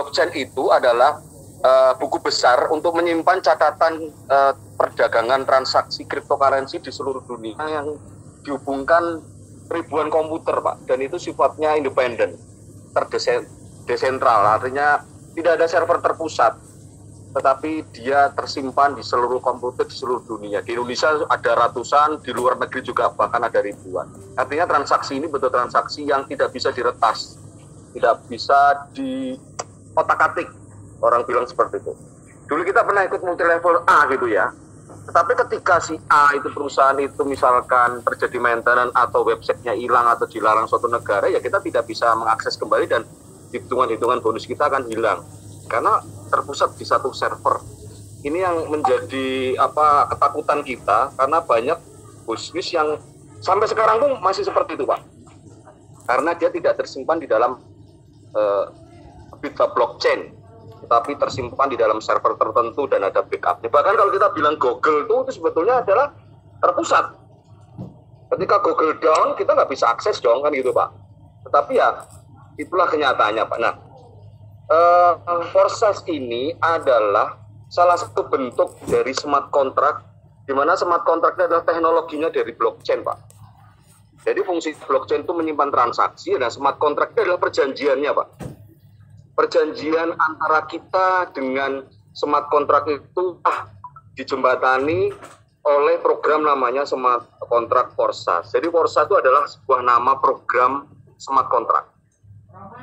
blockchain itu adalah buku besar untuk menyimpan catatan perdagangan transaksi cryptocurrency di seluruh dunia yang dihubungkan ribuan komputer, Pak, dan itu sifatnya independen, desentral, artinya tidak ada server terpusat, tetapi dia tersimpan di seluruh komputer di seluruh dunia. Di Indonesia ada ratusan, di luar negeri juga bahkan ada ribuan. Artinya transaksi ini betul transaksi yang tidak bisa diretas, tidak bisa diotak-atik, orang bilang seperti itu. Dulu kita pernah ikut multi level A gitu ya, tetapi ketika si A itu perusahaan itu misalkan terjadi maintenance atau websitenya hilang atau dilarang suatu negara, ya kita tidak bisa mengakses kembali dan hitungan-hitungan bonus kita akan hilang karena terpusat di satu server. Ini yang menjadi ketakutan kita, karena banyak bisnis yang sampai sekarang pun masih seperti itu, Pak, karena dia tidak tersimpan di dalam blockchain, tetapi tersimpan di dalam server tertentu dan ada backupnya. Bahkan kalau kita bilang Google itu sebetulnya adalah terpusat. Ketika Google down, kita nggak bisa akses dong, kan gitu, Pak. Tetapi ya itulah kenyataannya, Pak. Nah, Forsas ini adalah salah satu bentuk dari smart contract, di mana smart contract adalah teknologinya dari blockchain, Pak. Jadi fungsi blockchain itu menyimpan transaksi, dan smart contract adalah perjanjiannya, Pak. Perjanjian antara kita dengan smart contract itu dijembatani oleh program namanya smart contract Forsas. Jadi Forsas itu adalah sebuah nama program smart contract.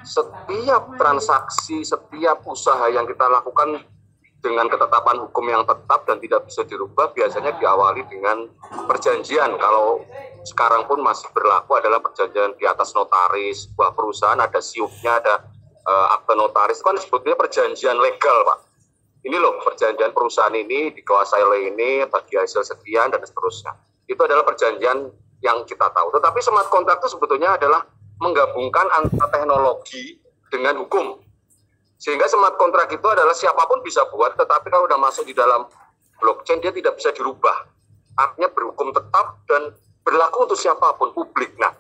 Setiap transaksi, setiap usaha yang kita lakukan dengan ketetapan hukum yang tetap dan tidak bisa dirubah, biasanya diawali dengan perjanjian. Kalau sekarang pun masih berlaku adalah perjanjian di atas notaris. Sebuah perusahaan ada siupnya, ada akte notaris, itu kan sebetulnya perjanjian legal, Pak. Ini loh, perjanjian perusahaan ini dikuasai oleh ini, bagi hasil sekian, dan seterusnya. Itu adalah perjanjian yang kita tahu. Tetapi smart contract itu sebetulnya adalah menggabungkan antara teknologi dengan hukum. Sehingga smart contract itu adalah siapapun bisa buat, tetapi kalau sudah masuk di dalam blockchain, dia tidak bisa dirubah. Artinya berhukum tetap dan berlaku untuk siapapun, publik. Nah,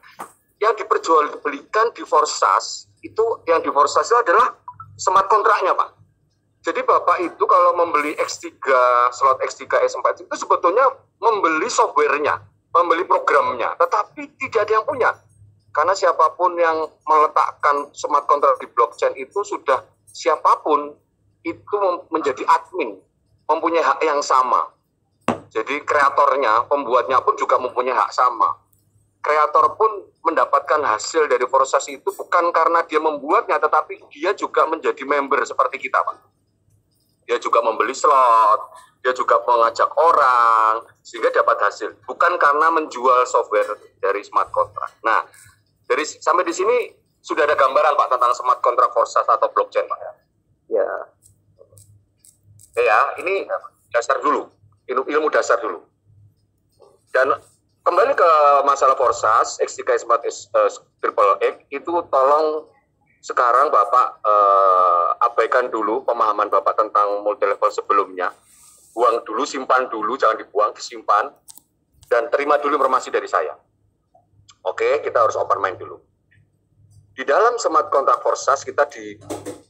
yang diperjualbelikan di Forsas, itu yang di Forsas itu adalah smart kontraknya, Pak. Jadi Bapak itu kalau membeli X3, slot X3, S4 itu sebetulnya membeli softwarenya, membeli programnya, tetapi tidak ada yang punya. Karena siapapun yang meletakkan smart contract di blockchain itu sudah siapapun itu menjadi admin, mempunyai hak yang sama. Jadi kreatornya, pembuatnya pun juga mempunyai hak sama. Kreator pun mendapatkan hasil dari Forsas itu bukan karena dia membuatnya, tetapi dia juga menjadi member seperti kita, Pak. Dia juga membeli slot, dia juga mengajak orang, sehingga dapat hasil. Bukan karena menjual software dari smart contract. Nah, sampai di sini sudah ada gambaran, Pak, tentang smart contract Forsas atau blockchain, Pak. Ya. Ya, ini dasar dulu, ilmu dasar dulu. Dan kembali ke masalah Forsas, X3 Smart Triple X, itu tolong sekarang Bapak abaikan dulu pemahaman Bapak tentang multi level sebelumnya. Buang dulu, simpan dulu, jangan dibuang, disimpan, dan terima dulu informasi dari saya. Oke, kita harus open mind dulu. Di dalam smart contract Forsas kita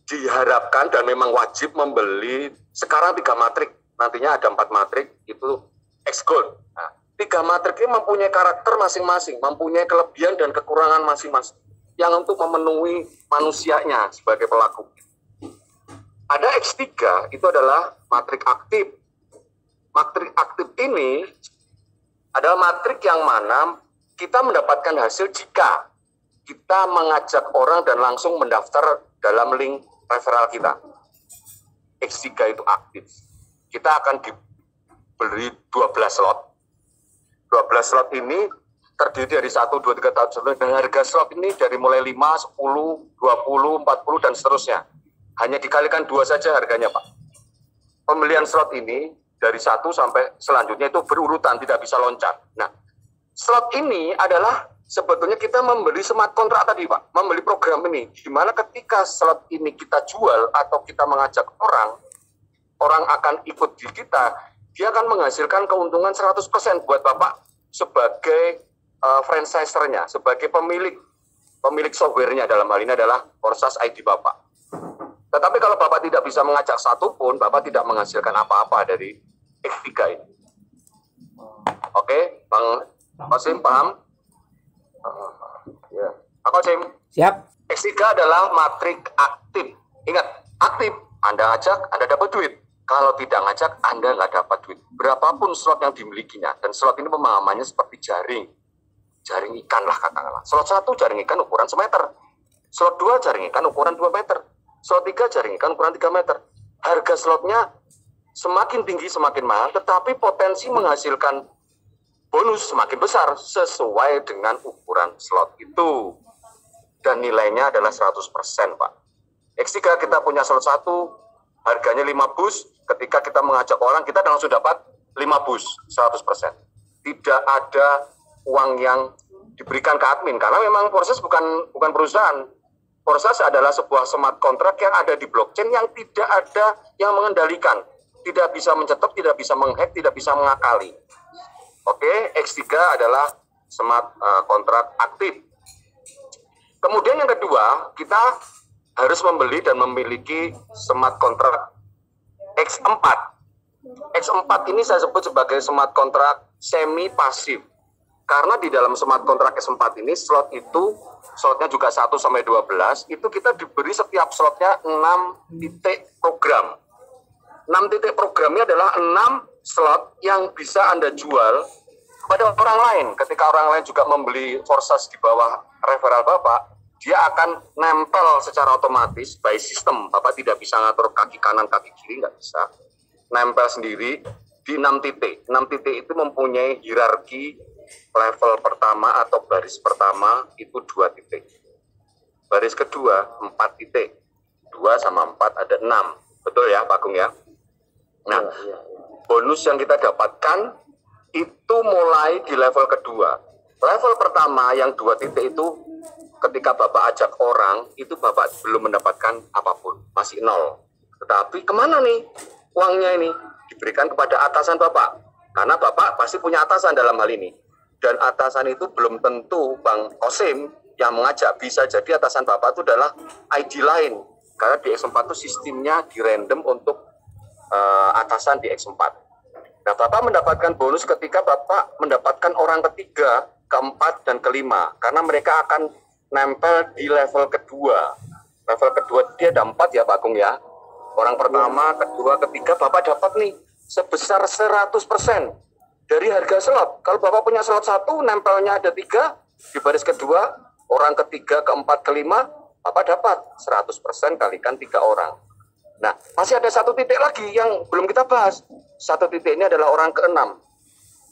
diharapkan dan memang wajib membeli sekarang 3 matrik, nantinya ada 4 matrik, itu X-Gold. Nah, 3 matrik ini mempunyai karakter masing-masing, mempunyai kelebihan dan kekurangan masing-masing yang untuk memenuhi manusianya sebagai pelaku. Ada X3, itu adalah matrik aktif. Matrik aktif ini adalah matrik yang mana kita mendapatkan hasil jika kita mengajak orang dan langsung mendaftar dalam link referral kita. X3 itu aktif. Kita akan diberi 12 slot. 12 slot ini terdiri dari 1, 2, 3 tahun, dan harga slot ini dari mulai 5, 10, 20, 40, dan seterusnya. Hanya dikalikan 2 saja harganya, Pak. Pembelian slot ini dari 1 sampai selanjutnya itu berurutan, tidak bisa loncat. Nah, slot ini adalah sebetulnya kita membeli smart contract tadi, Pak. Membeli program ini. Di mana ketika slot ini kita jual atau kita mengajak orang akan ikut di kita, dia akan menghasilkan keuntungan 100% buat Bapak sebagai franchisernya, sebagai pemilik softwarenya, dalam hal ini adalah Forsas ID Bapak. Tetapi kalau Bapak tidak bisa mengajak satu pun, Bapak tidak menghasilkan apa-apa dari X3 ini. Oke, Bang Qasim, paham? Ya. Pak Qasim. Siap. X3 adalah matrik aktif. Ingat, aktif. Anda ngajak, Anda dapat duit. Kalau tidak ngajak, Anda nggak dapat duit. Berapapun slot yang dimilikinya. Dan slot ini pemahamannya seperti jaring. Jaring ikan lah katakanlah. Slot 1 jaring ikan ukuran semeter. Slot 2 jaring ikan ukuran 2 meter. Slot 3 jaring ikan ukuran 3 meter. Harga slotnya semakin tinggi semakin mahal, tetapi potensi menghasilkan bonus semakin besar sesuai dengan ukuran slot itu. Dan nilainya adalah 100%, Pak. X3 kita punya slot 1, harganya 5 bus. Ketika kita mengajak orang, kita langsung dapat 5 bus, 100%. Tidak ada uang yang diberikan ke admin, karena memang proses bukan perusahaan. Proses adalah sebuah smart contract yang ada di blockchain yang tidak ada yang mengendalikan. Tidak bisa mencetak, tidak bisa menghack, tidak bisa mengakali. Oke, X3 adalah smart contract aktif. Kemudian yang kedua, kita harus membeli dan memiliki smart contract X4. X4 ini saya sebut sebagai smart contract semi pasif. Karena di dalam smart contract X4 ini slotnya juga 1 sampai 12, itu kita diberi setiap slotnya 6 titik program. 6 titik programnya adalah 6 slot yang bisa Anda jual kepada orang lain. Ketika orang lain juga membeli Forsas di bawah referral Bapak, dia akan nempel secara otomatis by system. Bapak tidak bisa ngatur kaki kanan, kaki kiri, nggak bisa. Nempel sendiri di 6 titik. 6 titik itu mempunyai hierarki level pertama atau baris pertama itu 2 titik. Baris kedua 4 titik. 2 sama 4 ada 6. Betul ya Pak Agung ya? Nah, bonus yang kita dapatkan itu mulai di level kedua. Level pertama yang 2 titik itu ketika Bapak ajak orang, itu Bapak belum mendapatkan apapun, masih 0. Tetapi kemana nih uangnya ini? Diberikan kepada atasan Bapak. Karena Bapak pasti punya atasan dalam hal ini. Dan atasan itu belum tentu Bang Qasim yang mengajak. Bisa jadi atasan Bapak itu adalah ID lain. Karena di X4 itu sistemnya di random untuk atasan di X4. Nah, Bapak mendapatkan bonus ketika Bapak mendapatkan orang ketiga, keempat, dan kelima. Karena mereka akan nempel di level kedua. Level kedua dia ada 4 ya Pak Agung ya. Orang pertama, kedua, ketiga Bapak dapat nih sebesar 100% dari harga slot. Kalau Bapak punya slot 1, nempelnya ada 3, di baris kedua, orang ketiga, keempat, kelima, Bapak dapat 100% kalikan 3 orang. Nah, masih ada 1 titik lagi yang belum kita bahas. 1 titik ini adalah orang ke-6.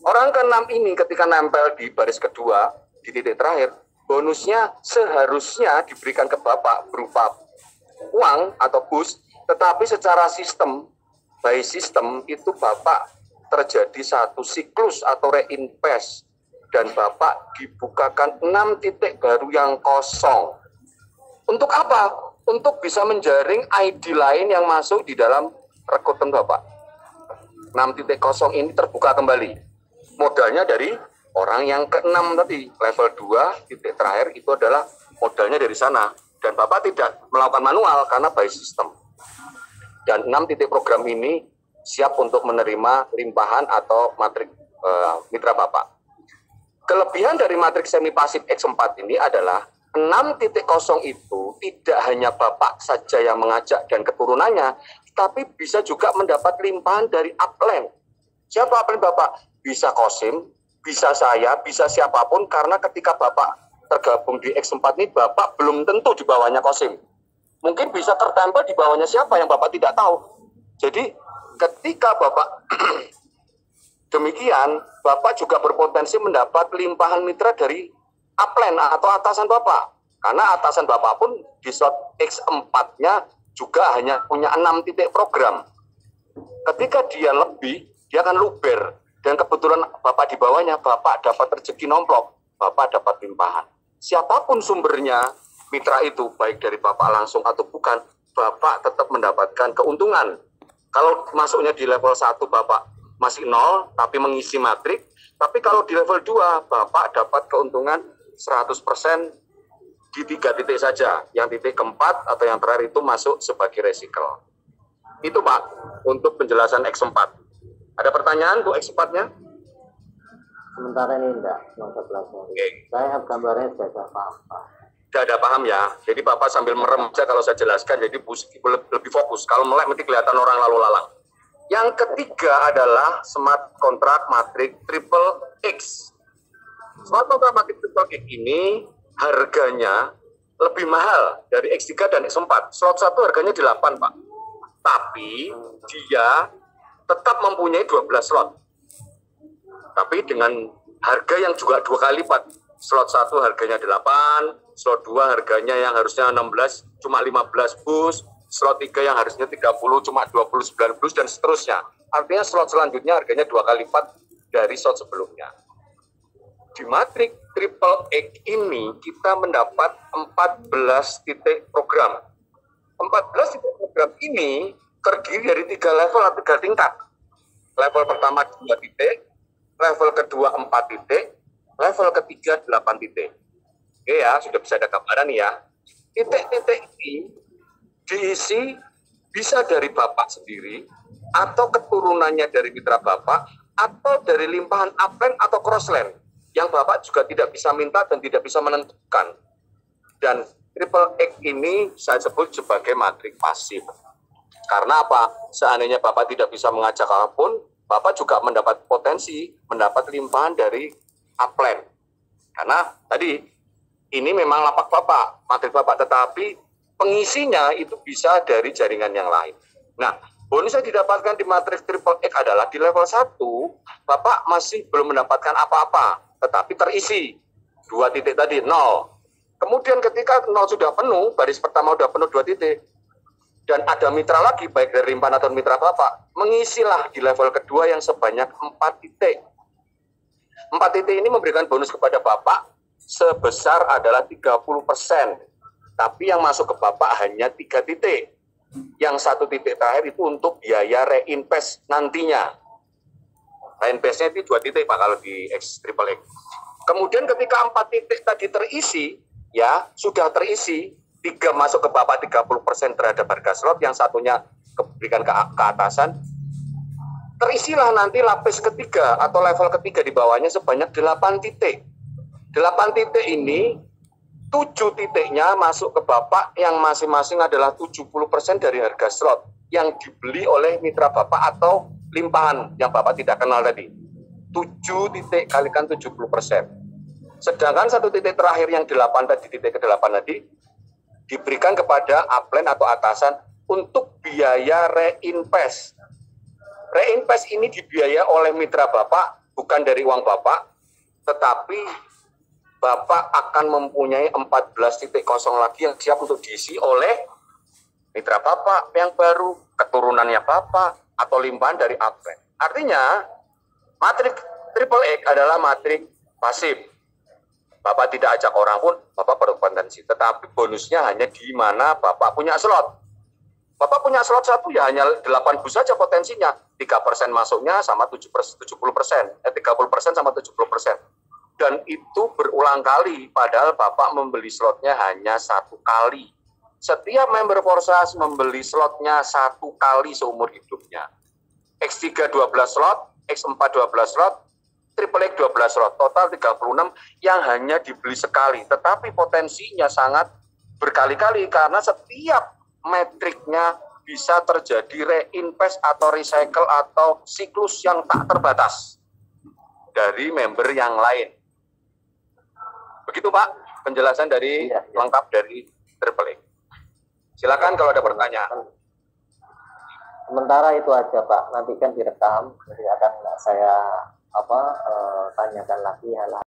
Orang ke-6 ini ketika nempel di baris kedua, di titik terakhir, bonusnya seharusnya diberikan ke Bapak berupa uang atau bus, tetapi secara sistem, by system itu Bapak terjadi satu siklus atau reinvest dan Bapak dibukakan 6 titik baru yang kosong. Untuk apa? Untuk bisa menjaring ID lain yang masuk di dalam rekrutmen Bapak. 6 titik kosong ini terbuka kembali. Modalnya dari orang yang ke-6 tadi, level 2 titik terakhir itu adalah modalnya dari sana. Dan Bapak tidak melakukan manual karena by system. Dan 6 titik program ini siap untuk menerima limpahan atau matrik mitra Bapak. Kelebihan dari matrik semi pasif X4 ini adalah 6.0 itu tidak hanya Bapak saja yang mengajak dan keturunannya, tapi bisa juga mendapat limpahan dari upline. Siapa upline Bapak? Bisa Qasim, bisa saya, bisa siapapun, karena ketika Bapak tergabung di X4 ini, Bapak belum tentu di bawahnya Qasim. Mungkin bisa tertempel di bawahnya siapa yang Bapak tidak tahu. Jadi ketika Bapak demikian, Bapak juga berpotensi mendapat limpahan mitra dari upline atau atasan Bapak. Karena atasan Bapak pun di slot X4-nya juga hanya punya 6 titik program. Ketika dia lebih, dia akan luber. Dan kebetulan Bapak di bawahnya, Bapak dapat rezeki nomplok, Bapak dapat limpahan. Siapapun sumbernya, mitra itu, baik dari Bapak langsung atau bukan, Bapak tetap mendapatkan keuntungan. Kalau masuknya di level 1, Bapak masih 0, tapi mengisi matrik. Tapi kalau di level 2, Bapak dapat keuntungan 100% di 3 titik saja. Yang titik keempat atau yang terakhir itu masuk sebagai recycle. Itu Pak, untuk penjelasan X4. Ada pertanyaan Bu X4-nya? Sementara ini enggak, mau saya pelajari. Okay. Saya gambarnya sudah paham Pak. Sudah ada paham ya? Jadi Bapak sambil merem saja kalau saya jelaskan, jadi lebih fokus. Kalau melek nanti kelihatan orang lalu lalang. Yang ketiga adalah smart contract matrix triple X. Smart contract matrix triple X ini harganya lebih mahal dari X3 dan X4. Slot 1 harganya 8 Pak. Tapi dia tetap mempunyai 12 slot. Tapi dengan harga yang juga 2 kali lipat. Slot 1 harganya 8, slot 2 harganya yang harusnya 16 cuma 15 bus, slot 3 yang harusnya 30 cuma 29 bus, dan seterusnya. Artinya slot selanjutnya harganya 2 kali lipat dari slot sebelumnya. Di matrix triple X ini kita mendapat 14 titik program. 14 titik program ini terdiri dari 3 level atau 3 tingkat. Level pertama 2 titik, level kedua 4 titik, level ketiga 8 titik. Oke ya, sudah bisa ada gambaran nih ya. Titik-titik ini diisi bisa dari Bapak sendiri, atau keturunannya dari mitra Bapak, atau dari limpahan upline atau crossline, yang Bapak juga tidak bisa minta dan tidak bisa menentukan. Dan triple X ini saya sebut sebagai matriks pasif. Karena apa? Seandainya Bapak tidak bisa mengajak apapun, Bapak juga mendapat potensi, mendapat limpahan dari upline. Karena tadi, ini memang lapak Bapak, matriks Bapak, tetapi pengisinya itu bisa dari jaringan yang lain. Nah, bonus yang didapatkan di matriks triple X adalah di level 1, Bapak masih belum mendapatkan apa-apa, tetapi terisi. 2 titik tadi, 0. Kemudian ketika 0 sudah penuh, baris pertama sudah penuh 2 titik, dan ada mitra lagi, baik dari limpahan atau mitra Bapak, mengisilah di level kedua yang sebanyak 4 titik. 4 titik ini memberikan bonus kepada Bapak sebesar adalah 30%. Tapi yang masuk ke Bapak hanya 3 titik. Yang 1 titik terakhir itu untuk biaya reinvest nantinya. Reinvestnya itu 2 titik Pak kalau di X triple X. Kemudian ketika 4 titik tadi terisi, ya sudah terisi, 3 masuk ke Bapak 30% terhadap harga slot, yang satunya diberikan ke atasan, terisilah nanti lapis ketiga atau level ketiga di bawahnya sebanyak 8 titik. 8 titik ini, 7 titiknya masuk ke Bapak yang masing-masing adalah 70% dari harga slot yang dibeli oleh mitra Bapak atau limpahan yang Bapak tidak kenal tadi. 7 titik kalikan 70%. Sedangkan 1 titik terakhir yang 8 tadi, titik ke-8 tadi, diberikan kepada upline atau atasan untuk biaya reinvest. Reinvest ini dibiayai oleh mitra Bapak, bukan dari uang Bapak, tetapi Bapak akan mempunyai 14 titik kosong lagi yang siap untuk diisi oleh mitra Bapak yang baru, keturunannya Bapak, atau limpahan dari upline. Artinya, matriks triple X adalah matriks pasif. Bapak tidak ajak orang pun, Bapak berkompetensi. Tetapi bonusnya hanya di mana Bapak punya slot. Bapak punya slot 1 ya hanya 8 bus saja potensinya. 3% masuknya sama 70%. 30% sama 70%. Dan itu berulang kali, padahal Bapak membeli slotnya hanya 1 kali. Setiap member Forsas membeli slotnya 1 kali seumur hidupnya. X3 12 slot, X4 12 slot, triple X 12 slot, total 36 yang hanya dibeli sekali. Tetapi potensinya sangat berkali-kali karena setiap metriknya bisa terjadi reinvest atau recycle atau siklus yang tak terbatas dari member yang lain. Begitu Pak, penjelasan dari lengkap dari triple X. Silakan kalau ada pertanyaan. Sementara itu aja Pak, nanti kan direkam, jadi akan saya tanyakan lagi hal-hal